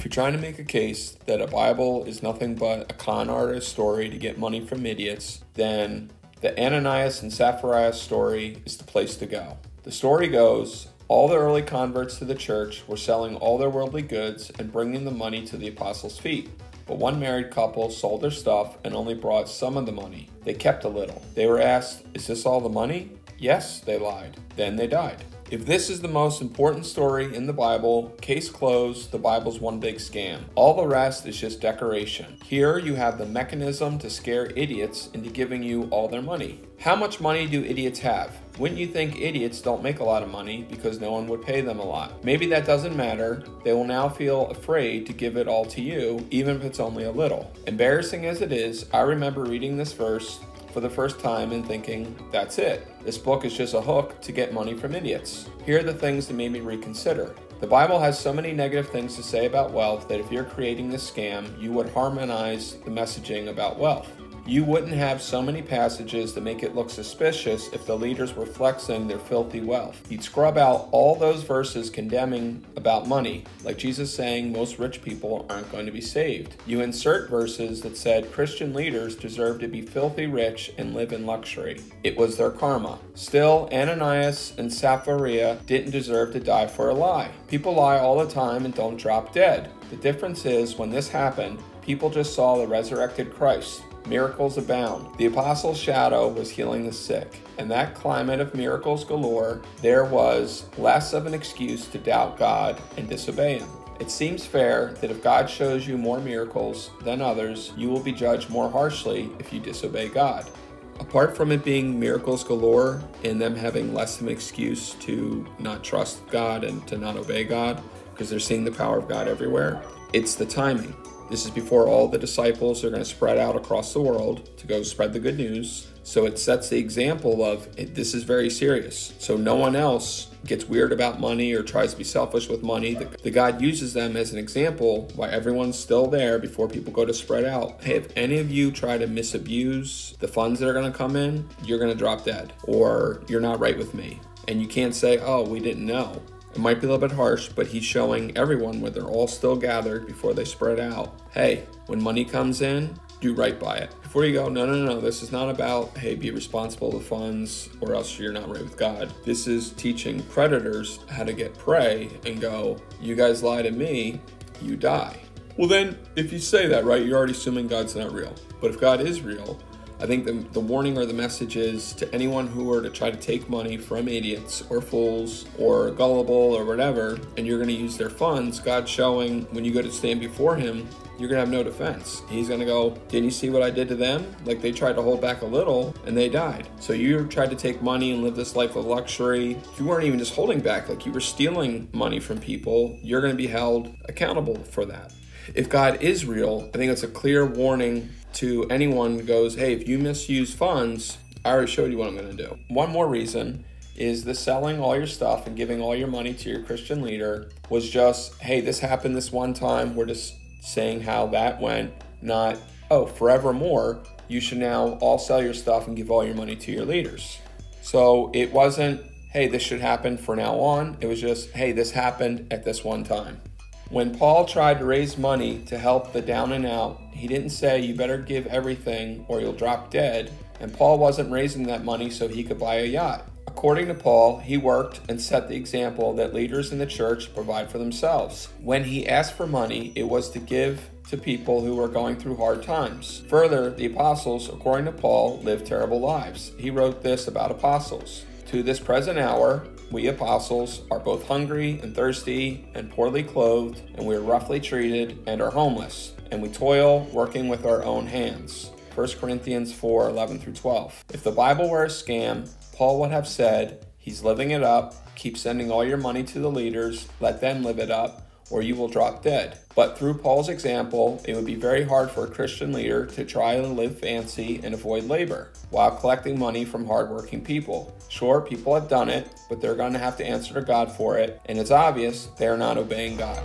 you're trying to make a case that a Bible is nothing but a con artist story to get money from idiots, then the Ananias and Sapphria story is the place to go. The story goes, all the early converts to the church were selling all their worldly goods and bringing the money to the apostles' feet. But one married couple sold their stuff and only brought some of the money. They kept a little. They were asked, "Is this all the money?" "Yes," they lied. Then they died. If this is the most important story in the Bible, case closed, the Bible's one big scam. All the rest is just decoration. Here you have the mechanism to scare idiots into giving you all their money. How much money do idiots have? Wouldn't you think idiots don't make a lot of money because no one would pay them a lot? Maybe that doesn't matter. They will now feel afraid to give it all to you, even if it's only a little. Embarrassing as it is, I remember reading this verse for the first time and thinking, that's it. This book is just a hook to get money from idiots. Here are the things that made me reconsider. The Bible has so many negative things to say about wealth that if you're creating this scam, you would harmonize the messaging about wealth. You wouldn't have so many passages that make it look suspicious if the leaders were flexing their filthy wealth. You'd scrub out all those verses condemning about money, like Jesus saying most rich people aren't going to be saved. You insert verses that said Christian leaders deserve to be filthy rich and live in luxury. It was their karma. Still, Ananias and Sapphria didn't deserve to die for a lie. People lie all the time and don't drop dead. The difference is when this happened, people just saw the resurrected Christ. Miracles abound. The apostle's shadow was healing the sick. In that climate of miracles galore, there was less of an excuse to doubt God and disobey Him. It seems fair that if God shows you more miracles than others, you will be judged more harshly if you disobey God. Apart from it being miracles galore and them having less of an excuse to not trust God and to not obey God, because they're seeing the power of God everywhere, it's the timing. This is before all the disciples are going to spread out across the world to go spread the good news. So it sets the example of this is very serious. So no one else gets weird about money or tries to be selfish with money. The God uses them as an example while everyone's still there before people go to spread out. Hey, if any of you try to misabuse the funds that are going to come in, you're going to drop dead or you're not right with me. And you can't say, oh, we didn't know. It might be a little bit harsh, but he's showing everyone where they're all still gathered before they spread out. Hey, when money comes in, do right by it. Before you go, no, this is not about, hey, be responsible for the funds or else you're not right with God. This is teaching predators how to get prey and go, you guys lie to me, you die. Well then, if you say that, right, you're already assuming God's not real. But if God is real, I think the warning or the message is to anyone who were to try to take money from idiots or fools or gullible or whatever, and you're going to use their funds, God's showing when you go to stand before Him, you're going to have no defense. He's going to go, didn't you see what I did to them? Like they tried to hold back a little and they died. So you tried to take money and live this life of luxury. You weren't even just holding back, like you were stealing money from people. You're going to be held accountable for that. If God is real, I think it's a clear warning to anyone who goes, hey, if you misuse funds, I already showed you what I'm going to do. One more reason is the selling all your stuff and giving all your money to your Christian leader was just, hey, this happened this one time. We're just saying how that went, not, oh, forevermore, you should now all sell your stuff and give all your money to your leaders. So it wasn't, hey, this should happen from now on. It was just, hey, this happened at this one time. When Paul tried to raise money to help the down and out, he didn't say you better give everything or you'll drop dead, and Paul wasn't raising that money so he could buy a yacht. According to Paul, he worked and set the example that leaders in the church provide for themselves. When he asked for money, it was to give to people who were going through hard times. Further, the apostles, according to Paul, lived terrible lives. He wrote this about apostles. To this present hour, we apostles are both hungry and thirsty and poorly clothed, and we are roughly treated and are homeless, and we toil working with our own hands. 1 Corinthians 4:11-12. If the Bible were a scam, Paul would have said, he's living it up, keep sending all your money to the leaders, let them live it up, or you will drop dead. But through Paul's example, it would be very hard for a Christian leader to try and live fancy and avoid labor while collecting money from hardworking people. Sure, people have done it, but they're going to have to answer to God for it, and it's obvious they are not obeying God.